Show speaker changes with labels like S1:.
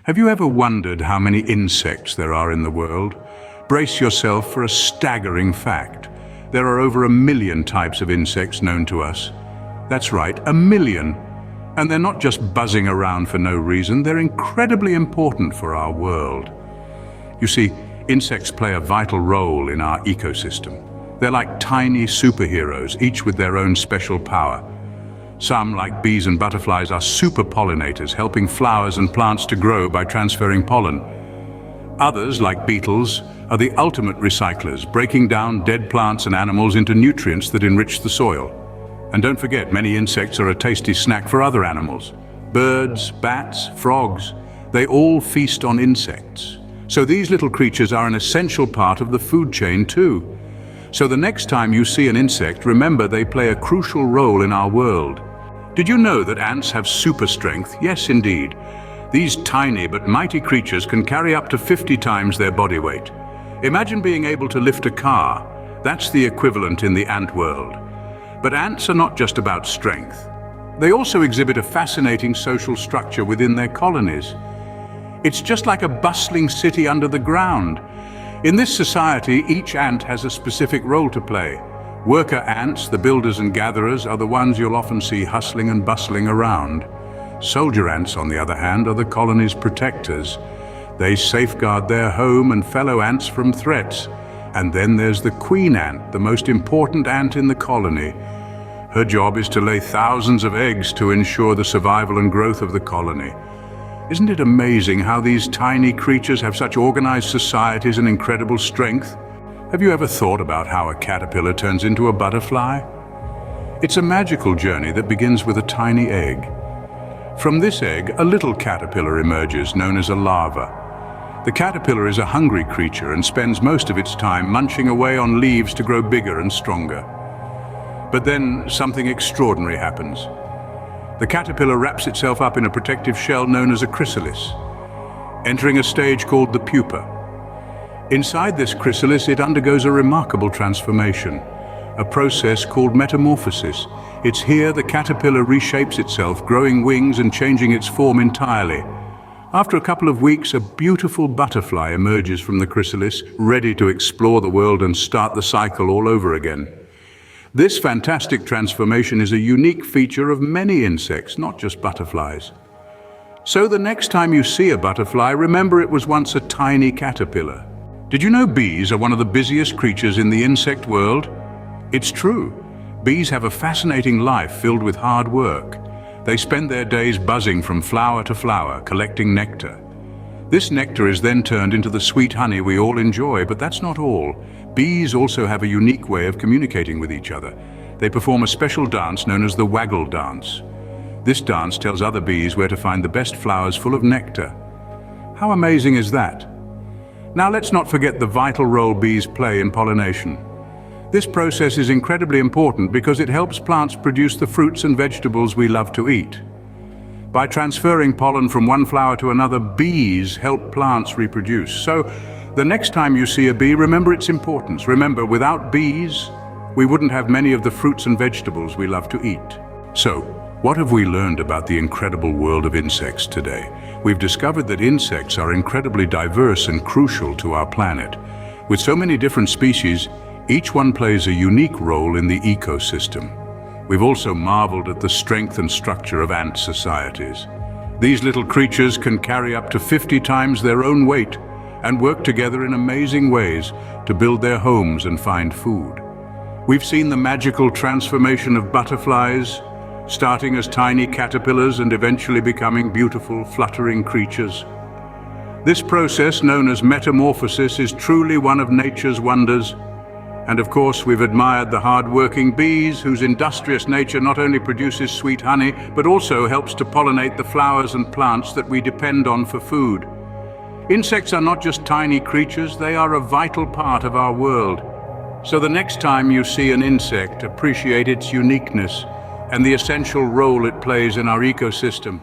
S1: Have you ever wondered how many insects there are in the world? Brace yourself for a staggering fact. There are over 1 million types of insects known to us. That's right, 1 million. And they're not just buzzing around for no reason, they're incredibly important for our world. You see, insects play a vital role in our ecosystem. They're like tiny superheroes, each with their own special power. Some, like bees and butterflies, are super pollinators, helping flowers and plants to grow by transferring pollen. Others, like beetles, are the ultimate recyclers, breaking down dead plants and animals into nutrients that enrich the soil. And don't forget, many insects are a tasty snack for other animals. Birds, bats, frogs, they all feast on insects. So these little creatures are an essential part of the food chain too. So the next time you see an insect, remember they play a crucial role in our world. Did you know that ants have super strength? Yes, indeed. These tiny but mighty creatures can carry up to 50 times their body weight. Imagine being able to lift a car. That's the equivalent in the ant world. But ants are not just about strength. They also exhibit a fascinating social structure within their colonies. It's just like a bustling city under the ground. In this society, each ant has a specific role to play. Worker ants, the builders and gatherers, are the ones you'll often see hustling and bustling around. Soldier ants, on the other hand, are the colony's protectors. They safeguard their home and fellow ants from threats. And then there's the queen ant, the most important ant in the colony. Her job is to lay thousands of eggs to ensure the survival and growth of the colony. Isn't it amazing how these tiny creatures have such organized societies and incredible strength? Have you ever thought about how a caterpillar turns into a butterfly? It's a magical journey that begins with a tiny egg. From this egg, a little caterpillar emerges, known as a larva. The caterpillar is a hungry creature and spends most of its time munching away on leaves to grow bigger and stronger. But then something extraordinary happens. The caterpillar wraps itself up in a protective shell known as a chrysalis, entering a stage called the pupa. Inside this chrysalis, it undergoes a remarkable transformation, a process called metamorphosis. It's here the caterpillar reshapes itself, growing wings and changing its form entirely. After a couple of weeks, a beautiful butterfly emerges from the chrysalis, ready to explore the world and start the cycle all over again. This fantastic transformation is a unique feature of many insects, not just butterflies. So the next time you see a butterfly, remember it was once a tiny caterpillar. Did you know bees are one of the busiest creatures in the insect world? It's true. Bees have a fascinating life filled with hard work. They spend their days buzzing from flower to flower, collecting nectar. This nectar is then turned into the sweet honey we all enjoy, but that's not all. Bees also have a unique way of communicating with each other. They perform a special dance known as the waggle dance. This dance tells other bees where to find the best flowers full of nectar. How amazing is that? Now let's not forget the vital role bees play in pollination. This process is incredibly important because it helps plants produce the fruits and vegetables we love to eat. By transferring pollen from one flower to another, bees help plants reproduce. So, the next time you see a bee, remember its importance. Remember, without bees, we wouldn't have many of the fruits and vegetables we love to eat. So, what have we learned about the incredible world of insects today? We've discovered that insects are incredibly diverse and crucial to our planet. With so many different species, each one plays a unique role in the ecosystem. We've also marveled at the strength and structure of ant societies. These little creatures can carry up to 50 times their own weight and work together in amazing ways to build their homes and find food. We've seen the magical transformation of butterflies, starting as tiny caterpillars and eventually becoming beautiful, fluttering creatures. This process, known as metamorphosis, is truly one of nature's wonders. And of course, we've admired the hard-working bees, whose industrious nature not only produces sweet honey, but also helps to pollinate the flowers and plants that we depend on for food. Insects are not just tiny creatures, they are a vital part of our world. So the next time you see an insect, appreciate its uniqueness and the essential role it plays in our ecosystem.